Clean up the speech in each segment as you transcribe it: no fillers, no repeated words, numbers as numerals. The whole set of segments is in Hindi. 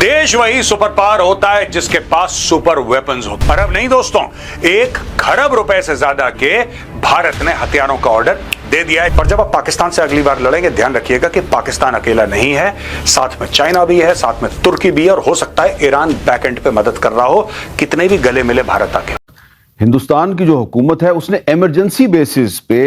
देश वही सुपर पावर होता है जिसके पास सुपर वेपन्स होते हैं। अरब नहीं दोस्तों, 1 खरब रुपए से ज्यादा के भारत ने हथियारों का ऑर्डर दे दिया है। पर जब आप पाकिस्तान से अगली बार लड़ेंगे, ध्यान रखिएगा कि पाकिस्तान अकेला नहीं है, साथ में चाइना भी है, साथ में तुर्की भी है, और हो सकता है ईरान बैकएंड पे मदद कर रहा हो, कितने भी गले मिले भारत आके। हिंदुस्तान की जो हुकूमत है उसने इमरजेंसी बेसिस पे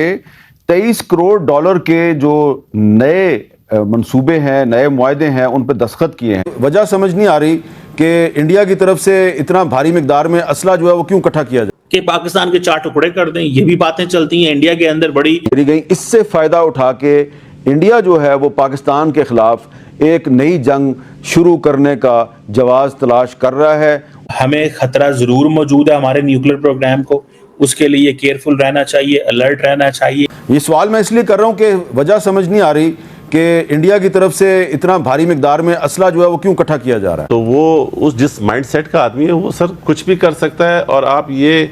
23 करोड़ डॉलर के जो नए मंसूबे हैं, नए मुआहदे हैं, उन पर दस्तखत किए हैं। वजह समझ नहीं आ रही कि इंडिया की तरफ से इतना भारी मिकदार में असला जो है वो क्यों इकट्ठा किया जाए कि पाकिस्तान के 4 टुकड़े कर दें। ये भी बातें चलती हैं इंडिया के अंदर बड़ी करी गई। इससे फायदा उठा के इंडिया जो है वो पाकिस्तान के खिलाफ एक नई जंग शुरू करने का जवाज तलाश कर रहा है। हमें खतरा जरूर मौजूद है हमारे न्यूक्लियर प्रोग्राम को, उसके लिए केयरफुल रहना चाहिए, अलर्ट रहना चाहिए। ये सवाल मैं इसलिए कर रहा हूँ कि वजह समझ नहीं आ रही कि इंडिया की तरफ से इतना भारी मिकदार में असला जो है वो क्यों इकट्ठा किया जा रहा है। तो वो उस जिस माइंडसेट का आदमी है वो सर कुछ भी कर सकता है, और आप ये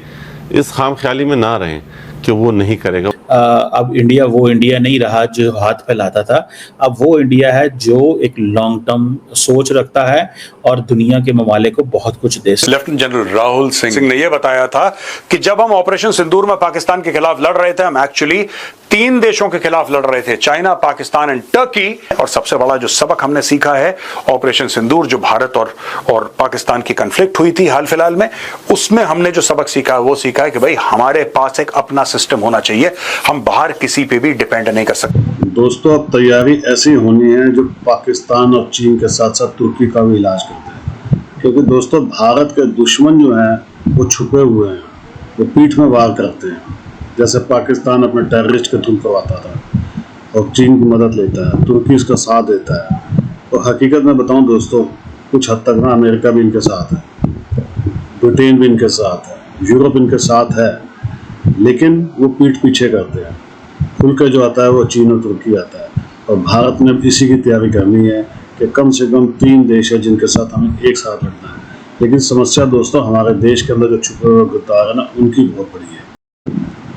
इस खाम ख्याली में ना रहें कि वो नहीं करेगा। अब इंडिया वो इंडिया नहीं रहा जो हाथ फैलाता था। अब वो इंडिया है जो एक लॉन्ग टर्म सोच रखता है और दुनिया के ममालिक को बहुत कुछ दे सकता है। लेफ्टिनेंट जनरल राहुल सिंह ने यह बताया था कि जब हम ऑपरेशन सिंदूर में पाकिस्तान के खिलाफ लड़ रहे थे, हम एक्चुअली 3 देशों के खिलाफ लड़ रहे थे, चाइना, पाकिस्तान एंड टर्की। और सबसे बड़ा जो सबक हमने सीखा है ऑपरेशन सिंदूर, जो भारत और पाकिस्तान की कन्फ्लिक्ट हुई थी हाल फिलहाल में, उसमें हमने जो सबक सीखा है वो सीखा है कि भाई हमारे पास एक अपना सिस्टम होना चाहिए, हम बाहर किसी पे भी डिपेंड नहीं कर सकते। दोस्तों, अब तैयारी ऐसी होनी है जो पाकिस्तान और चीन के साथ साथ तुर्की का भी इलाज करते हैं, क्योंकि दोस्तों भारत के दुश्मन जो हैं वो छुपे हुए हैं, वो पीठ में वार करते हैं। जैसे पाकिस्तान अपने टेररिस्ट के थ्रू करवाता था और चीन की मदद लेता है, तुर्की इसका साथ देता है। तो हकीकत में बताऊं दोस्तों, कुछ हद तक ना अमेरिका भी इनके साथ है, ब्रिटेन भी इनके साथ है, यूरोप इनके साथ है, लेकिन वो पीठ पीछे करते हैं। खुल के जो आता है वो चीन और तुर्की आता है। और भारत ने अब इसी की तैयारी करनी है कि कम से कम 3 देश है जिनके साथ हमें एक साथ लड़ना है। लेकिन समस्या दोस्तों हमारे देश के अंदर जो छुपे हुए गद्दार है ना, उनकी बहुत बड़ी है।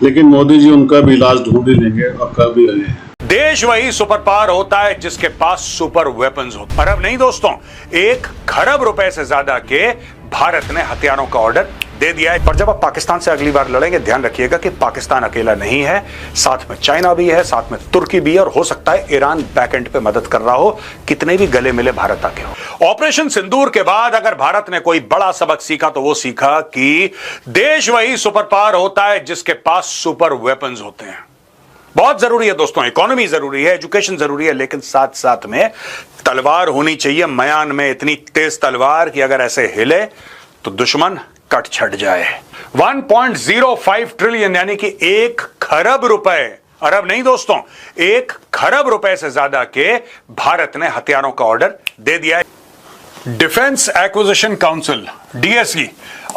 लेकिन मोदी जी उनका भी इलाज ढूंढ ही लेंगे और कर भी रहे हैं। देश वही सुपर पावर होता है जिसके पास सुपर वेपन्स होते हैं। अरब नहीं दोस्तों, 1 खरब रुपए से ज्यादा के भारत ने हथियारों का ऑर्डर दे दिया है। पर जब आप पाकिस्तान से अगली बार लड़ेंगे, ध्यान रखिएगा कि पाकिस्तान अकेला नहीं है, साथ में चाइना भी है, साथ में तुर्की भी है, और हो सकता है ईरान बैकएंड पे मदद कर रहा हो, कितने भी गले मिले भारत आके हो। ऑपरेशन सिंदूर के बाद अगर भारत ने कोई बड़ा सबक सीखा तो वो सीखा कि देश वही सुपर पावर होता है जिसके पास सुपर वेपन्स होते हैं। बहुत जरूरी है दोस्तों, इकोनॉमी जरूरी है, एजुकेशन जरूरी है, लेकिन साथ साथ में तलवार होनी चाहिए म्यान में, इतनी तेज तलवार कि अगर ऐसे हिले तो दुश्मन कट छट जाए। 1.05 ट्रिलियन यानी कि 1 खरब रुपए, अरब नहीं दोस्तों, 1 खरब रुपए से ज्यादा के भारत ने हथियारों का ऑर्डर दे दिया है। Defence acquisition council DSC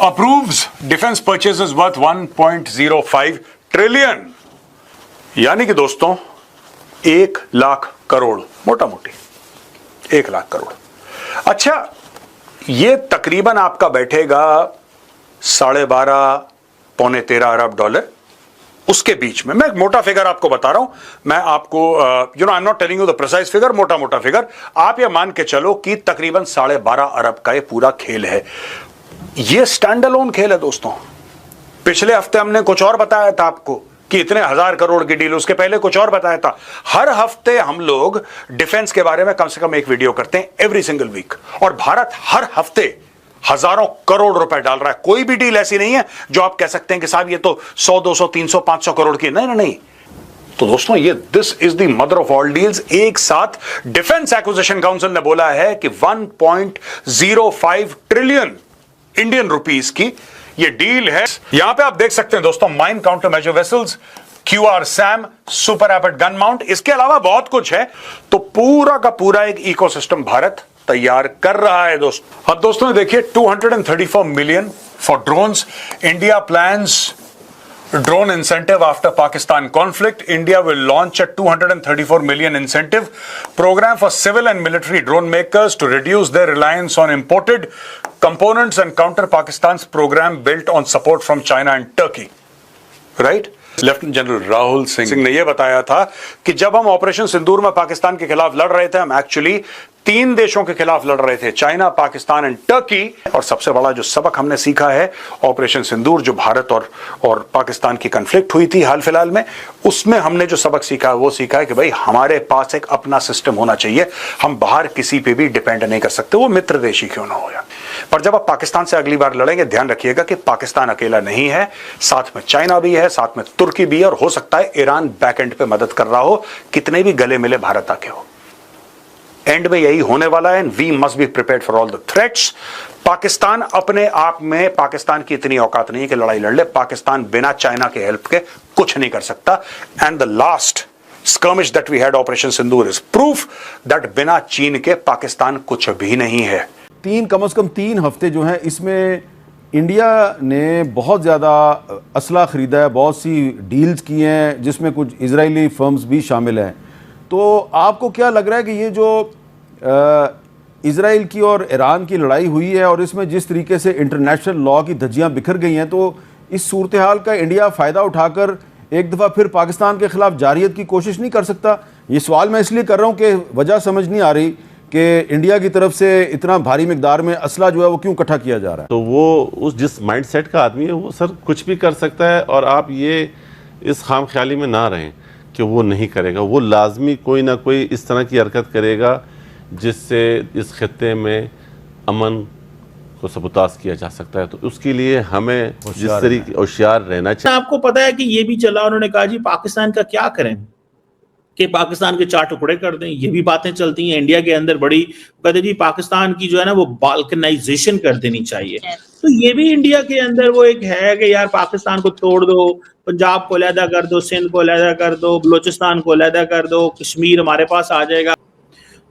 approves defence purchases worth 1.05 trillion, यानी कि दोस्तों 1 लाख करोड़, मोटा मोटी 1 लाख करोड़। अच्छा, ये तकरीबन आपका बैठेगा 12.5 पौने 13 अरब डॉलर, उसके बीच में। मैं एक मोटा फिगर आपको बता रहा हूं, मैं आपको I am not telling you the precise figure, मोटा मोटा फिगर आप ये मान के चलो कि तकरीबन 12.5 अरब का ये पूरा खेल है। ये स्टैंड अलोन खेल है दोस्तों। पिछले हफ्ते हमने कुछ और बताया था आपको कि इतने 1000 करोड़ की डील, उसके पहले कुछ और बताया था। हर हफ्ते हम लोग डिफेंस के बारे में कम से कम एक वीडियो करते हैं, एवरी सिंगल वीक, और भारत हर हफ्ते हजारों करोड़ रुपए डाल रहा है। कोई भी डील ऐसी नहीं है जो आप कह सकते हैं कि साहब ये तो 100, 200, 300, 500 करोड़ की, नहीं नहीं नहीं। तो दोस्तों ये this is the mother of all deals. एक साथ डिफेंस एक्विजिशन काउंसिल ने बोला है कि 1.05 ट्रिलियन इंडियन रुपीस की ये डील है। यहां पे आप देख सकते हैं दोस्तों, mine counter measure vessels, QRSAM, super rapid gun mount, इसके अलावा बहुत कुछ है। तो पूरा का पूरा एक इकोसिस्टम भारत तैयार कर रहा है दोस्तों। अब दोस्तों देखिए, 234 million for drones. India plans drone incentive after Pakistan conflict. India will launch a 234 million incentive program for civil and military drone makers to reduce their reliance on imported components and counter Pakistan's program built on support from China and Turkey. Right? Lieutenant general Rahul Singh ने यह बताया था कि जब हम ऑपरेशन सिंदूर में पाकिस्तान के खिलाफ लड़ रहे थे, हम एक्चुअली तीन देशों के खिलाफ लड़ रहे थे, चाइना, पाकिस्तान एंड टर्की। और सबसे बड़ा जो सबक हमने सीखा है ऑपरेशन सिंदूर, जो भारत और पाकिस्तान की कन्फ्लिक्ट हुई थी हाल फिलहाल में, उसमें हमने जो सबक सीखा है वो सीखा है कि भाई हमारे पास एक अपना सिस्टम होना चाहिए। हम बाहर किसी पे भी डिपेंड नहीं कर सकते, वो मित्र देश ही क्यों ना हो। पर जब आप पाकिस्तान से अगली बार लड़ेंगे, ध्यान रखिएगा कि पाकिस्तान अकेला नहीं है, साथ में चाइना भी है, साथ में तुर्की भी है, और हो सकता है ईरान बैकएंड पे मदद कर रहा हो, कितने भी गले मिले भारत आके हो। एंड में यही होने वाला है। We must be prepared for all the threats. Pakistan अपने आप में, पाकिस्तान की इतनी औकात नहीं है कि लड़ाई लड़ ले। पाकिस्तान बिना चाइना के हेल्प के कुछ नहीं कर सकता। And the last skirmish that we had, Operation Sindoor, is proof that बिना चीन के पाकिस्तान कुछ भी नहीं है। कम से कम 3 हफ्ते जो हैं, इसमें इंडिया ने बहुत ज़्यादा असला ख़रीदा है, बहुत सी डील्स की हैं, जिसमें कुछ इजरायली फर्म्स भी शामिल हैं। तो आपको क्या लग रहा है कि ये जो इजराइल की और ईरान की लड़ाई हुई है, और इसमें जिस तरीके से इंटरनेशनल लॉ की धज्जियाँ बिखर गई हैं, तो इस सूरत हाल का इंडिया फ़ायदा उठाकर एक दफ़ा फिर पाकिस्तान के खिलाफ जारियत की कोशिश नहीं कर सकता? ये सवाल मैं इसलिए कर रहा हूँ कि वजह समझ नहीं आ रही कि इंडिया की तरफ से इतना भारी मिकदार में असला जो है वो क्यों इकट्ठा किया जा रहा है। तो वो उस जिस माइंड सेट का आदमी है वो सर कुछ भी कर सकता है, और आप ये इस खाम ख्याली में ना रहें कि वो नहीं करेगा। वो लाजमी कोई ना कोई इस तरह की हरकत करेगा जिससे इस खित्ते में अमन को सबूताज किया जा सकता है। तो उसके लिए हमें जिस तरीके होशियार रहना चाहिए। आपको पता है कि ये भी चला, उन्होंने कहा जी पाकिस्तान का क्या करें, कि पाकिस्तान के 4 टुकड़े कर दें। ये भी बातें चलती हैं इंडिया के अंदर बड़ी, कहते जी पाकिस्तान की जो है ना वो बाल्कनाइजेशन कर देनी चाहिए। तो ये भी इंडिया के अंदर वो एक है कि यार पाकिस्तान को तोड़ दो, पंजाब को अलहदा कर दो, सिंध को अलहदा कर दो, बलोचिस्तान को अलहदा कर दो, कश्मीर हमारे पास आ जाएगा।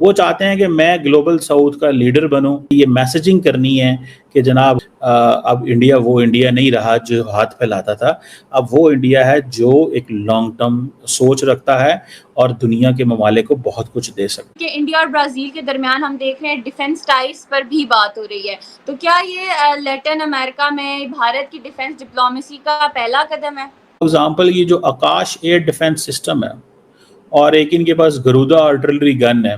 वो चाहते हैं कि मैं ग्लोबल साउथ का लीडर बनूं। ये मैसेजिंग करनी है कि जनाब अब इंडिया वो इंडिया नहीं रहा जो हाथ फैलाता था। अब वो इंडिया है जो एक लॉन्ग टर्म सोच रखता है और दुनिया के ममालिक को बहुत कुछ दे सकता है। इंडिया और ब्राजील के दरमियान हम देख रहे हैं डिफेंस टाइज पर भी बात हो रही है, तो क्या ये लैटिन अमेरिका में भारत की डिफेंस डिप्लोमेसी का पहला कदम है? एग्जाम्पल, ये जो आकाश एयर डिफेंस सिस्टम है और एक इनके पास गरुदा आर्टिलरी गन है,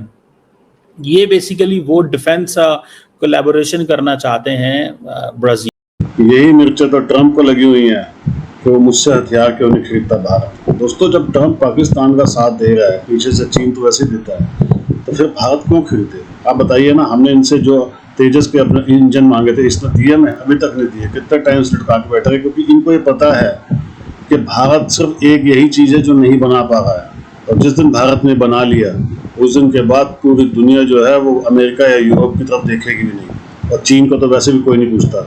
ये बेसिकली वो डिफेंस कोलैबोरेशन करना चाहते हैं ब्राजील। यही मिर्चें तो ट्रंप को लगी हुई हैं कि वो मुझसे हथियार क्यों नहीं खरीदता भारत। दोस्तों, जब ट्रंप पाकिस्तान का साथ दे रहा है, पीछे से चीन तो वैसे देता है, तो फिर भारत क्यों खरीदे? आप बताइए ना। हमने इनसे जो तेजस के अपने इंजन मांगे थे, इसने दिए? में अभी तक नहीं दिए। कितना टाइम से लटका के बैठे, क्योंकि इनको ये पता है कि भारत सिर्फ एक यही चीज़ है जो नहीं बना पा रहा है, और जिस दिन भारत ने बना लिया उस दिन के बाद पूरी दुनिया जो है वो अमेरिका या यूरोप की तरफ देखेगी भी नहीं, और चीन को तो वैसे भी कोई नहीं पूछता।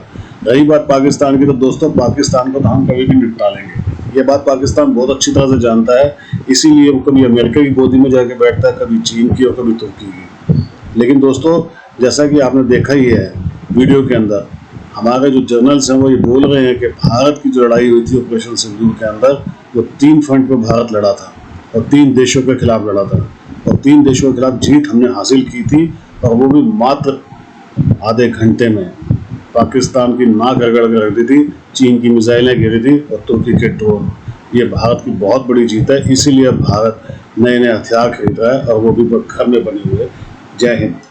रही बात पाकिस्तान की, तो दोस्तों पाकिस्तान को तो हम कभी भी निपटा लेंगे। ये बात पाकिस्तान बहुत अच्छी तरह से जानता है, इसीलिए वो कभी अमेरिका की गोदी में जाके बैठता है, कभी चीन की और कभी तुर्की की। लेकिन दोस्तों, जैसा कि आपने देखा ही है वीडियो के अंदर, हमारे जो जर्नल्स हैं वो ये बोल रहे हैं कि भारत की जो लड़ाई हुई थी ऑपरेशन सिंदूर के अंदर, वो 3 फ्रंट पर भारत लड़ा था और 3 देशों के खिलाफ लड़ा था, और 3 देशों के खिलाफ जीत हमने हासिल की थी, और वो भी मात्र आधे घंटे में। पाकिस्तान की नाक रगड़ के रख दी थी, चीन की मिसाइलें गिरी थी और तुर्की के ड्रोन। ये भारत की बहुत बड़ी जीत है, इसीलिए भारत नए नए हथियार खरीद रहा है, और वो भी घर में बने हुए। जय हिंद।